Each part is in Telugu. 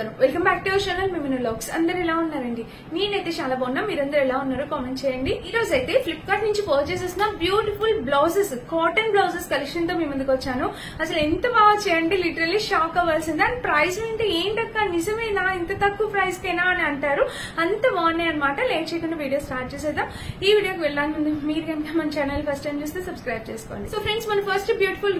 నమస్కారం, welcome back to our channel మిమిను వ్లాగ్స్. అందరు ఎలా ఉన్నారండి? నేనైతే చాలా బాగున్నా. మీరందరూ ఎలా ఉన్నారో కామెంట్ చేయండి. ఈ రోజు అయితే ఫ్లిప్కార్ట్ నుంచి పర్చేస్ చేసిన beautiful blouses, cotton blouses collection తో మీ ముందుకు వచ్చాను. అసలు ఎంత బాగా చేయండి, లిటరల్లీ షాక్ అవ్వాల్సింది. అండ్ ప్రైస్ వింటే ఏంటక్క నిజమేనా, ఇంత తక్కువ ప్రైస్ కేనా అని అంటారు. అంత బాగున్నాయి అనమాట. లేట్ చేయకుండా వీడియో స్టార్ట్ చేసేద్దాం. ఈ వీడియోకి వెళ్ళడానికి ముందు మీరు కనుక మన ఛానల్ ఫస్ట్ టైం చూస్తే సబ్స్క్రైబ్ చేసుకోండి. సో ఫ్రెండ్స్, మన ఫస్ట్ బ్యూటిఫుల్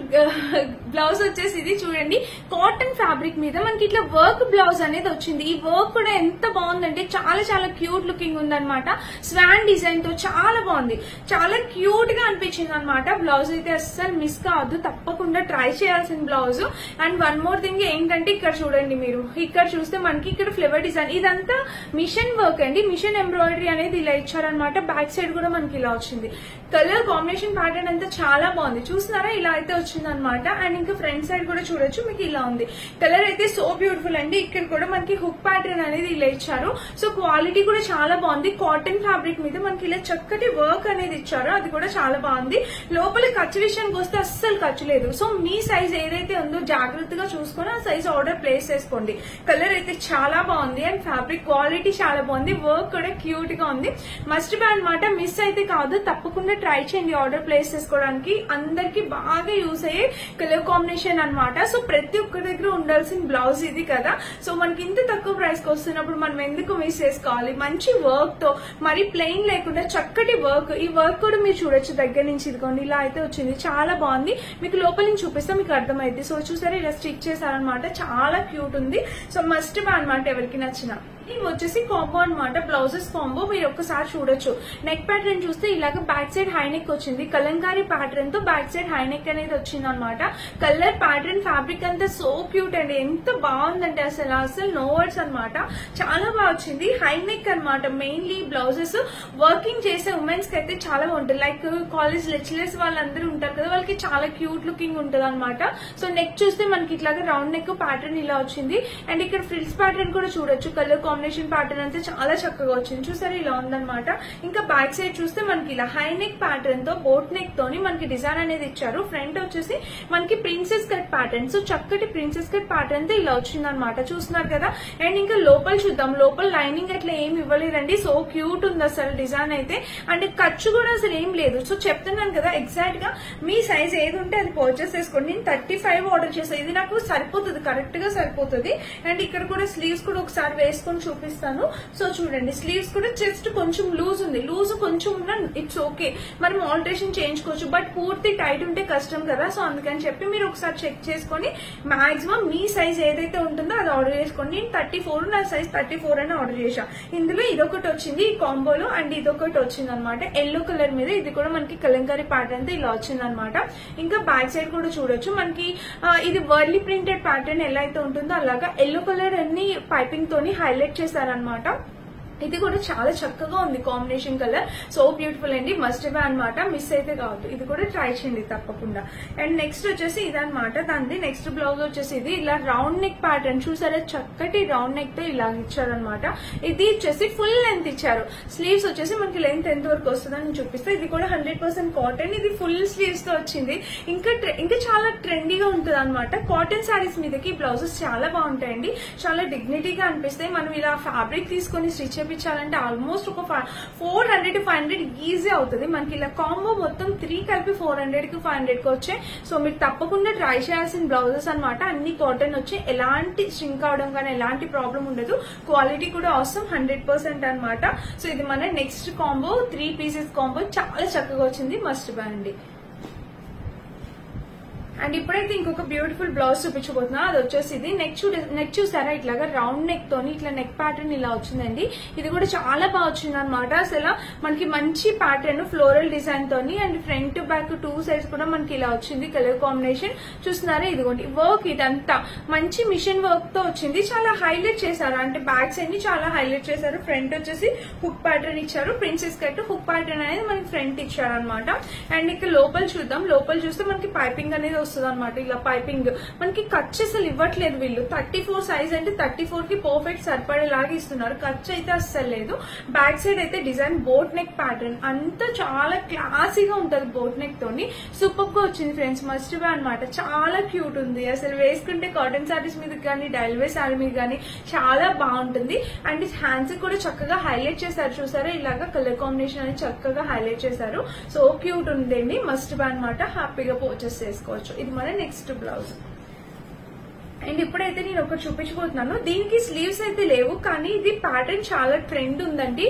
బ్లౌజ్ వచ్చేసి ఇది చూడండి. కాటన్ ఫ్యాబ్రిక్ మీద మనకి ఇట్లా వర్క్ బ్లౌజ్ అనేది వచ్చింది. ఈ వర్క్ కూడా ఎంత బాగుందంటే చాలా చాలా క్యూట్ లుకింగ్ ఉందన్నమాట. స్వాన్ డిజైన్ తో చాలా బాగుంది, చాలా క్యూట్ గా అనిపించింది అనమాట. బ్లౌజ్ అయితే అస్సలు మిస్ కావద్దు, తప్పకుండా ట్రై చేయాల్సిన blouse. And one more thing ఏంటంటే ఇక్కడ చూడండి, మీరు ఇక్కడ చూస్తే మనకి ఇక్కడ ఫ్లవర్ డిజైన్, ఇదంతా మిషన్ వర్క్ అండి. మిషన్ ఎంబ్రాయిడరీ అనేది ఇలా ఇచ్చారనమాట. బ్యాక్ సైడ్ కూడా మనకి ఇలా వచ్చింది. కలర్ కాంబినేషన్ ప్యాటర్న్ అంతా చాలా బాగుంది. చూస్తున్నారా, ఇలా అయితే వచ్చింది అనమాట. అండ్ ఇంకా ఫ్రంట్ సైడ్ కూడా చూడొచ్చు, మీకు ఇలా ఉంది. కలర్ అయితే సో బ్యూటిఫుల్ అండి. ఇక్కడ కూడా మనకి హుక్ ప్యాటర్న్ అనేది ఇలా ఇచ్చారు. సో క్వాలిటీ కూడా చాలా బాగుంది. కాటన్ ఫ్యాబ్రిక్ మీద మనకి ఇలా చక్కటి వర్క్ అనేది ఇచ్చారు, అది కూడా చాలా బాగుంది. లోపల ఖర్చు విషయానికి వస్తే అస్సలు ఖర్చు లేదు. సో మీ సైజ్ ఏదైతే ఉందో జాగ్రత్తగా చూసుకొని ఆ సైజ్ ఆర్డర్ ప్లేస్ చేసుకోండి. కలర్ అయితే చాలా బాగుంది. అండ్ ఫ్యాబ్రిక్ క్వాలిటీ చాలా బాగుంది. వర్క్ కూడా క్యూట్ గా ఉంది. మస్ట్ బై అనమాట. మిస్ అయితే కాదు, తప్పకుండా ట్రై చేయండి ఆర్డర్ ప్లేస్ చేసుకోవడానికి. అందరికి బాగా యూజ్ అయ్యే కలర్ కాంబినేషన్ అనమాట. సో ప్రతి ఒక్కరి దగ్గర ఉండాల్సిన బ్లౌజ్ ఇది కదా. సో మనకి ఇంత తక్కువ ప్రైస్ కి వస్తున్నప్పుడు మనం ఎందుకు మిస్ చేసుకోవాలి? మంచి వర్క్ తో, మరి ప్లెయిన్ లేకుండా చక్కటి వర్క్. ఈ వర్క్ కూడా మీరు చూడొచ్చు దగ్గర నుంచి. ఇదిగోండి, ఇలా అయితే వచ్చింది, చాలా బాగుంది. మీకు లోపల నుంచి చూపిస్తే మీకు అర్థమైంది. సో చూసారా, ఇలా స్టిచ్ చేశారనమాట. చాలా క్యూట్ ఉంది. సో మస్ట్ బై అనమాట ఎవరికి నచ్చినా. ఇవి వచ్చేసి కాంబో అనమాట, బ్లౌజెస్ కాంబో. మీరు ఒక్కసారి చూడొచ్చు. నెక్ ప్యాటర్న్ చూస్తే ఇలాగ బ్యాక్ సైడ్ హై నెక్ వచ్చింది. కలంకారీ ప్యాటర్న్ తో బ్యాక్ సైడ్ హై నెక్ అనేది వచ్చింది అనమాట. కలర్ ప్యాటర్న్ ఫ్యాబ్రిక్ అంతా సో క్యూట్ అండి. ఎంత బాగుందంటే అసలు నో వర్డ్స్ అనమాట. చాలా బాగా వచ్చింది. హై నెక్ అనమాట. మెయిన్లీ బ్లౌజెస్ వర్కింగ్ చేసే ఉమెన్స్ కి అయితే చాలా బాగుంటుంది. లైక్ కాలేజ్ లెక్చరర్స్ వాళ్ళందరూ ఉంటారు కదా, వాళ్ళకి చాలా క్యూట్ లుకింగ్ ఉంటుంది అనమాట. సో నెక్ చూస్తే మనకి ఇట్లాగా రౌండ్ నెక్ ప్యాటర్న్ ఇలా వచ్చింది. అండ్ ఇక్కడ ఫ్రిల్స్ ప్యాటర్న్ కూడా చూడొచ్చు. కలర్ కాంబినేషన్ ప్యాటర్న్ అంతా చాలా చక్కగా వచ్చింది. చూసారా, ఇలా ఉందన్నమాట. ఇంకా బ్యాక్ సైడ్ చూస్తే మనకి ఇలా హై నెక్ ప్యాటర్న్ తో బోట్ నెక్ తోని మనకి డిజైన్ అనేది ఇచ్చారు. ఫ్రంట్ వచ్చేసి మనకి ప్రిన్సెస్ కట్ ప్యాటర్న్. సో చక్కటి ప్రిన్సెస్ కట్ ప్యాటర్న్ తో ఇలా వచ్చింది అనమాట. చూస్తున్నారు కదా. అండ్ ఇంకా లోపల చూద్దాం. లోపల లైనింగ్ అట్లా ఏమి ఇవ్వలేదండి. సో క్యూట్ ఉంది అసలు డిజైన్ అయితే. అండ్ ఖర్చు కూడా అసలు ఏం లేదు. సో చెప్తున్నాను కదా, ఎగ్జాక్ట్ గా మీ సైజ్ ఏది ఉంటే అది పర్చేస్ చేసుకోండి. నేను 35 ఆర్డర్ చేస్తాను. ఇది నాకు సరిపోతుంది, కరెక్ట్ గా సరిపోతుంది. అండ్ ఇక్కడ కూడా స్లీవ్స్ కూడా ఒకసారి వేసుకొని చూపిస్తాను. సో చూడండి, స్లీవ్స్ కూడా జస్ట్ కొంచెం లూజ్ ఉంది. లూజ్ కొంచెం ఉన్నా ఇట్స్ ఓకే, మనం ఆల్టరేషన్ చేయించుకోవచ్చు. బట్ పూర్తి టైట్ ఉంటే కష్టం కదా. సో అందుకని చెప్పి మీరు ఒకసారి చెక్ చేసుకొని మాక్సిమం మీ సైజ్ ఏదైతే ఉంటుందో అది ఆర్డర్ చేసుకోండి. నేను 34, నా సైజ్ 34 అని ఆర్డర్ చేశాను. ఇందులో ఇదొకటి వచ్చింది ఈ కాంబోలో, అండ్ ఇదొకటి వచ్చింది అనమాట ఎల్లో కలర్ మీద. ఇది కూడా మనకి కలంకారీ ప్యాటర్న్ తో ఇలా వచ్చింది అనమాట. ఇంకా బ్యాక్ సైడ్ కూడా చూడొచ్చు. మనకి ఇది వర్లీ ప్రింటెడ్ ప్యాటర్న్ ఎలా అయితే ఉంటుందో అలాగా ఎల్లో కలర్ అన్ని పైపింగ్ తోని హైలైట్ చేశారనమాట. ఇది కూడా చాలా చక్కగా ఉంది కాంబినేషన్ కలర్. సో బ్యూటిఫుల్ అండి, మస్ట్ బై అనమాట. మిస్ అయితే కావద్దు, ఇది కూడా ట్రై చేయండి తప్పకుండా. అండ్ నెక్స్ట్ వచ్చేసి ఇదనమాట దాన్ని. నెక్స్ట్ బ్లౌజ్ వచ్చేసి ఇది ఇలా రౌండ్ నెక్ ప్యాటర్న్. చూసారా, చక్కటి రౌండ్ నెక్ తో ఇలా ఇచ్చారనమాట. ఇది వచ్చేసి ఫుల్ లెంత్ ఇచ్చారు. స్లీవ్స్ వచ్చేసి మనకి లెంత్ ఎంత వరకు వస్తుందని చూపిస్తే, ఇది కూడా 100% కాటన్. ఇది ఫుల్ స్లీవ్స్ తో వచ్చింది. ఇంకా చాలా ట్రెండీగా ఉంటుంది అనమాట. కాటన్ శారీస్ మీదకి బ్లౌజెస్ చాలా బాగుంటాయండి. చాలా డిగ్నిటీగా అనిపిస్తాయి. మనం ఇలా ఫ్యాబ్రిక్ తీసుకొని స్టిచ్ చేయించాలంటే ఆల్మోస్ట్ ఒక 400 to 500 ఈజీ అవుతుంది. మనకి ఇలా కాంబో మొత్తం 3 కలిపి 400 కి 500 కి వచ్చాయి. సో మీరు తప్పకుండా ట్రై చేయాల్సిన బ్లౌజెస్ అనమాట. అన్ని కాటన్ వచ్చి ఎలాంటి స్ట్రింక్ అవడం కానీ ఎలాంటి ప్రాబ్లం ఉండదు. క్వాలిటీ కూడా అవసరం 100% అనమాట. సో ఇది మన నెక్స్ట్ కాంబో, 3 పీసెస్ కాంబో. చాలా చక్కగా వచ్చింది, మస్ట్ బై అండి. అండ్ ఇప్పుడైతే ఇంకొక బ్యూటిఫుల్ బ్లౌజ్ చూపించబోతున్నా. అది వచ్చేసి ఇది నెక్ చూసారా, ఇట్లాగా రౌండ్ నెక్ తోని ఇట్లా నెక్ ప్యాటర్న్ ఇలా వచ్చిందండి. ఇది కూడా చాలా బాగా వచ్చింది అనమాట. అసలు మనకి మంచి ప్యాటర్న్ ఫ్లోరల్ డిజైన్ తోని. అండ్ ఫ్రంట్ బ్యాక్ 2 సైడ్స్ కూడా మనకి ఇలా వచ్చింది కలర్ కాంబినేషన్. చూస్తున్నారా, ఇదిగోండి వర్క్. ఇదంతా మంచి మిషన్ వర్క్ తో వచ్చింది. చాలా హైలైట్ చేశారు, అంటే బ్యాక్ సైడ్ ని చాలా హైలైట్ చేశారు. ఫ్రంట్ వచ్చేసి హుక్ ప్యాటర్న్ ఇచ్చారు. ప్రిన్సెస్ కట్ హుక్ ప్యాటర్న్ అనేది మనకి ఫ్రంట్ ఇచ్చారు అనమాట. అండ్ ఇక్కడ లోపల చూద్దాం. లోపల చూస్తే మనకి పైపింగ్ అనేది వస్తుంది అనమాట. ఇలా పైపింగ్ మనకి ఖర్చు అసలు ఇవ్వట్లేదు వీళ్ళు. 34 సైజ్ అంటే 34 కి పర్ఫెక్ట్ సరిపడేలాగా ఇస్తున్నారు. ఖర్చు అయితే అస్సలు లేదు. బ్యాక్ సైడ్ అయితే డిజైన్ బోట్ నెక్ ప్యాటర్న్ అంతా చాలా క్లాసీగా ఉంటది. బోట్ నెక్ తోని సూపర్ గా వచ్చింది ఫ్రెండ్స్. మస్ట్ బై అనమాట. చాలా క్యూట్ ఉంది. అసలు వేసుకుంటే కాటన్ సారీస్ మీద కానీ డైల్వే సారీ మీద కానీ చాలా బాగుంటుంది. అండ్ హ్యాండ్స్ కూడా చక్కగా హైలైట్ చేశారు. చూసారా ఇలాగా కలర్ కాంబినేషన్ అనేది చక్కగా హైలైట్ చేశారు. సో క్యూట్ ఉందండి. మస్ట్ బై అనమాట. హ్యాపీగా పర్చేస్ చేసుకోవచ్చు. ఇది మన నెక్స్ట్ బ్లౌజ్. అండ్ ఇప్పుడైతే నేను ఒకటి చూపించబోతున్నాను. దీనికి స్లీవ్స్ అయితే లేవు, కానీ ఇది ప్యాటర్న్ చాలా ట్రెండ్ ఉందండి.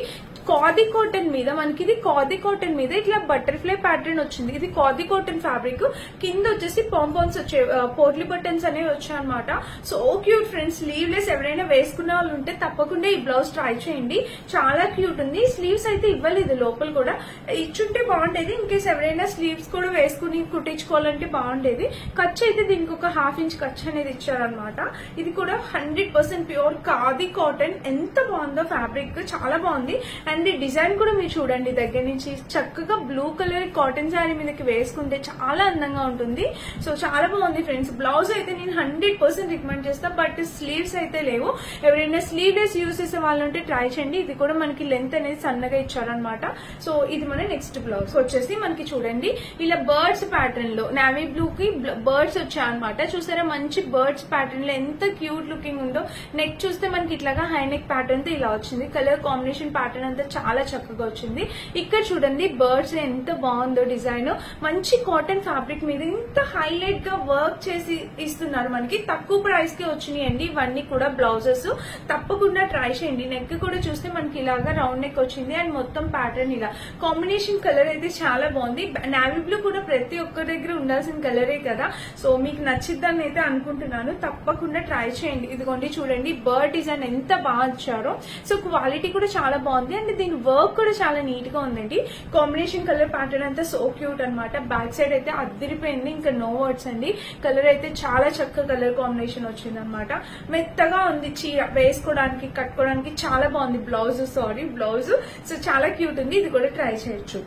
ఖాదీ కాటన్ మీద మనకి ఇది ఖాదీ కాటన్ మీద ఇట్లా బటర్ఫ్లై ప్యాటర్న్ వచ్చింది. ఇది ఖాదీ కాటన్ ఫ్యాబ్రిక్. కింద వచ్చేసి పాంపాన్స్ వచ్చే పోట్లీ బటన్స్ అనేవి వచ్చాయి అనమాట. So cute friends. స్లీవ్లెస్ ఎవరైనా వేసుకునే వాళ్ళు ఉంటే తప్పకుండా ఈ బ్లౌజ్ ట్రై చేయండి. చాలా క్యూట్ ఉంది. స్లీవ్స్ అయితే ఇవ్వలేదు లోపల కూడా. ఇచ్చుంటే బాగుండేది. ఇన్ కేసు ఎవరైనా స్లీవ్స్ కూడా వేసుకుని కుట్టించుకోవాలంటే బాగుండేది. ఖర్చు అయితే దీనికి ఒక ½ ఇంచ్ ఖర్చు అనేది ఇచ్చారనమాట. ఇది కూడా 100% ప్యూర్ ఖాదీ కాటన్. ఎంత బాగుందో ఫ్యాబ్రిక్, చాలా బాగుంది. అండ్ డిజైన్ కూడా మీరు చూడండి దగ్గర నుంచి. చక్కగా బ్లూ కలర్ కాటన్ శారీ మీదకి వేసుకుంటే చాలా అందంగా ఉంటుంది. సో చాలా బాగుంది ఫ్రెండ్స్. బ్లౌజ్ అయితే నేను 100% రికమెండ్ చేస్తా. బట్ స్లీవ్స్ అయితే లేవు. ఎవరైనా స్లీవ్లెస్ యూజ్ చేసే వాళ్ళు ఉంటే ట్రై చేయండి. ఇది కూడా మనకి లెంత్ అనేది సన్నగా ఇచ్చారనమాట. సో ఇది మన నెక్స్ట్ బ్లౌజ్ వచ్చేసి మనకి చూడండి ఇలా బర్డ్స్ ప్యాటర్న్ లో నావీ బ్లూ కి బర్డ్స్ వచ్చాయన్నమాట. చూసారా మంచి బర్డ్స్ ప్యాటర్న్ లో ఎంత క్యూట్ లుకింగ్ ఉందో. నెక్ చూస్తే మనకి ఇట్లాగా హై నెక్ ప్యాటర్న్ తో ఇలా వచ్చింది. కలర్ కాంబినేషన్ ప్యాటర్న్ అంతా చాలా చక్కగా వచ్చింది. ఇక్కడ చూడండి బర్డ్స్ ఎంత బాగుందో డిజైన్. మంచి కాటన్ ఫ్యాబ్రిక్ మీద ఇంత హైలైట్ గా వర్క్ చేసి ఇస్తున్నారు. మనకి తక్కువ ప్రైస్ కి వచ్చినాయండి ఇవన్నీ కూడా బ్లౌజెస్. తప్పకుండా ట్రై చేయండి. నెక్ కూడా చూస్తే మనకి ఇలాగా రౌండ్ నెక్ వచ్చింది. అండ్ మొత్తం ప్యాటర్న్ ఇలా కాంబినేషన్ కలర్ అయితే చాలా బాగుంది. నావీ బ్లూ కూడా ప్రతి ఒక్కరి దగ్గర ఉండాల్సిన కలరే కదా. సో మీకు నచ్చిద్దని అయితే అనుకుంటున్నాను. తప్పకుండా ట్రై చేయండి. ఇదిగోండి చూడండి బర్డ్ డిజైన్ ఎంత బాగా ఇచ్చారో. సో క్వాలిటీ కూడా చాలా బాగుంది. అండ్ దీని వర్క్ కూడా చాలా నీట్ గా ఉందండి. కాంబినేషన్ కలర్ ప్యాటర్న్ అంతా సో క్యూట్ అనమాట. బ్యాక్ సైడ్ అయితే అద్దరిపోయింది. ఇంకా నో వర్డ్స్ అండి. కలర్ అయితే చాలా చక్కగా కలర్ కాంబినేషన్ వచ్చింది అనమాట. మెత్తగా ఉంది. చీర వేసుకోవడానికి కట్టుకోవడానికి చాలా బాగుంది. బ్లౌజ్ సో చాలా క్యూట్ ఉంది. ఇది కూడా ట్రై చేయొచ్చు.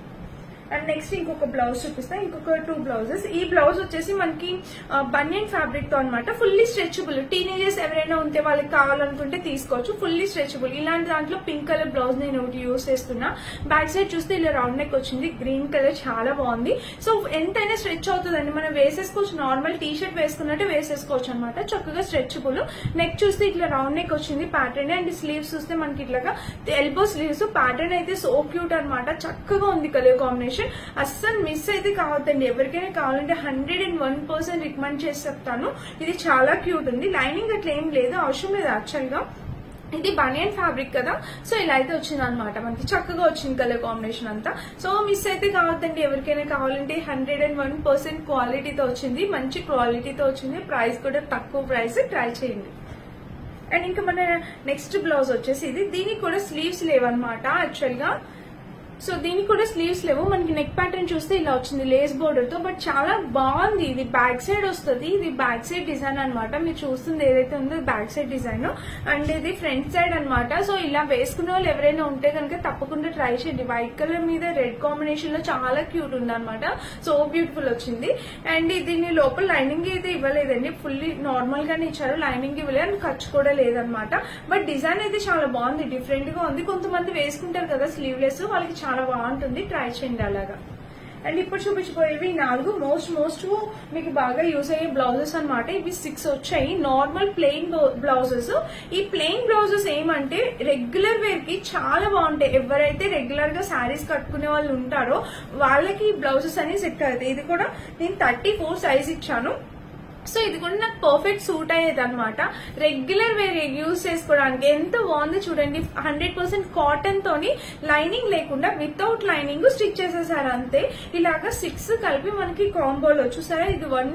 అండ్ నెక్స్ట్ ఇంకొక బ్లౌజ్ చూపిస్తా. ఇంకొక 2 బ్లౌజెస్. ఈ బ్లౌజ్ వచ్చేసి మనకి బనియన్ ఫ్యాబ్రిక్ తో అనమాట. Fully stretchable. టీనేజర్స్ ఎవరైనా ఉంటే వాళ్ళకి కావాలనుకుంటే తీసుకోవచ్చు. Fully stretchable. ఇలాంటి దాంట్లో పింక్ కలర్ బ్లౌజ్ నేను ఒకటి యూజ్ చేస్తున్నా. బ్యాక్ సైడ్ చూస్తే ఇలా రౌండ్ నెక్ వచ్చింది. గ్రీన్ కలర్ చాలా బాగుంది. సో ఎంతైనా స్ట్రెచ్ అవుతుందండి. మనం వేసేసుకోవచ్చు. నార్మల్ టీ షర్ట్ వేసుకున్నట్టు వేసేసుకోవచ్చు అనమాట. చక్కగా స్ట్రెచబుల్. నెక్ చూస్తే ఇట్లా రౌండ్ నెక్ వచ్చింది ప్యాటర్న్. అండ్ స్లీవ్స్ చూస్తే మనకి ఇట్లాగా ఎల్బో స్లీవ్స్. ప్యాటర్న్ అయితే సో క్యూట్ అనమాట. చక్కగా ఉంది కలర్ కాంబినేషన్. అస్సలు మిస్ అయితే కావద్దండి. ఎవరికైనా కావాలంటే 101% రికమెండ్ చేసి చెప్తాను. ఇది చాలా క్యూట్ ఉంది. లైనింగ్ అట్లా ఏం లేదు, అవసరం లేదు యాక్చువల్ గా. ఇది బనియన్ ఫ్యాబ్రిక్ కదా. సో ఇలా అయితే వచ్చింది అనమాట. మనకి చక్కగా వచ్చింది కలర్ కాంబినేషన్ అంతా. సో మిస్ అయితే కావద్దండి. ఎవరికైనా కావాలంటే 101% క్వాలిటీతో వచ్చింది. మంచి క్వాలిటీతో వచ్చింది. ప్రైస్ కూడా తక్కువ ప్రైస్. ట్రై చేయండి. అండ్ ఇంకా మన నెక్స్ట్ బ్లౌజ్ వచ్చేసి ఇది. దీనికి కూడా స్లీవ్స్ లేవన్నమాట యాక్చువల్ గా. సో దీనికి కూడా స్లీవ్స్ లేవు. మనకి నెక్ ప్యాటర్న్ చూస్తే ఇలా వచ్చింది లేస్ బోర్డర్ తో. బట్ చాలా బాగుంది. ఇది బ్యాక్ సైడ్ వస్తుంది. ఇది బ్యాక్ సైడ్ డిజైన్ అనమాట. మీరు చూస్తుంది ఏదైతే ఉందో బ్యాక్ సైడ్ డిజైన్. అండ్ ఇది ఫ్రంట్ సైడ్ అనమాట. సో ఇలా వేసుకునే వాళ్ళు ఎవరైనా ఉంటే కనుక తప్పకుండా ట్రై చేయండి. వైట్ కలర్ మీద రెడ్ కాంబినేషన్ లో చాలా క్యూట్ ఉంది అనమాట. సో బ్యూటిఫుల్ వచ్చింది. అండ్ దీని లోపల లైనింగ్ అయితే ఇవ్వలేదండి. ఫుల్లీ నార్మల్ గానే ఇచ్చారు. లైనింగ్ ఇవ్వలేదు. అండ్ ఖర్చు కూడా లేదనమాట. బట్ డిజైన్ అయితే చాలా బాగుంది. డిఫరెంట్ గా ఉంది. కొంతమంది వేసుకుంటారు కదా స్లీవ్లెస్, వాళ్ళకి చాలా బాగుంటుంది. ట్రై చేయండి అలాగా. అండ్ ఇప్పుడు చూపించబోయేవి 4 మోస్ట్ మీకు బాగా యూజ్ అయ్యే బ్లౌజెస్ అనమాట. ఇవి 6 వచ్చాయి. Normal plain blouses. ఈ ప్లెయిన్ బ్లౌజెస్ ఏమంటే రెగ్యులర్ వేర్ కి చాలా బాగుంటాయి. ఎవరైతే రెగ్యులర్ గా శారీస్ కట్టుకునే వాళ్ళు ఉంటారో వాళ్ళకి ఈ బ్లౌజెస్ అనేవి సెట్ అవుతాయి. ఇది కూడా నేను 34 సైజ్ ఇచ్చాను. సో ఇది కూడా నాకు పర్ఫెక్ట్ సూట్ అయ్యేది అనమాట. రెగ్యులర్ వేర్ యూజ్ చేసుకోవడానికి ఎంత బాగుందో చూడండి. 100% కాటన్ తోని లైనింగ్ లేకుండా వితౌట్ లైనింగ్ స్టిచ్ చేసేసారు అంతే. ఇలాగా 6 కలిపి మనకి కాంబోలో చూసారా. ఇది 1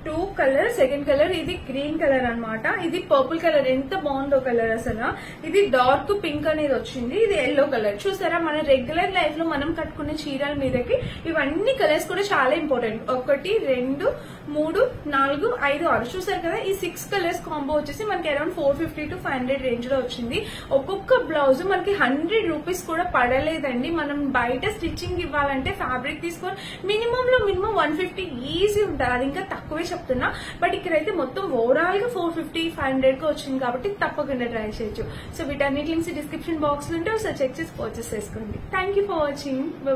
టూ కలర్. సెకండ్ కలర్ ఇది గ్రీన్ కలర్ అన్నమాట. ఇది పర్పుల్ కలర్, ఎంత బాగుందో కలర్ అసలు. ఇది డార్క్ పింక్ అనేది వచ్చింది. ఇది ఎల్లో కలర్. చూసారా, మన రెగ్యులర్ లైఫ్ లో మనం కట్టుకునే చీరల మీదకి ఇవన్నీ కలర్స్ కూడా చాలా ఇంపార్టెంట్. 1 2 3 4 5 6 చూసారు కదా. ఈ 6 కలర్స్ కాంబో వచ్చేసి మనకి అరౌండ్ 450 to 500 రేంజ్ లో వచ్చింది. ఒక్కొక్క బ్లౌజ్ మనకి 100 రూపీస్ కూడా పడలేదండి. మనం బయట స్టిచ్చింగ్ ఇవ్వాలంటే ఫ్యాబ్రిక్ తీసుకొని మినిమం లో మినిమం 150 ఈజీ ఉంటుంది. అది ఇంకా తక్కువే చెప్తున్నా. బట్ ఇక్కడైతే మొత్తం ఓవరాల్ గా 450 500 కి వచ్చింది కాబట్టి తప్పకుండా ట్రై చేయొచ్చు. సో వీటన్నిటి లింక్స్ డిస్క్రిప్షన్ బాక్స్ లో ఉంటే ఒకసారి చెక్ చేసి పర్చేస్ చేసుకోండి. Thank you for watching. By.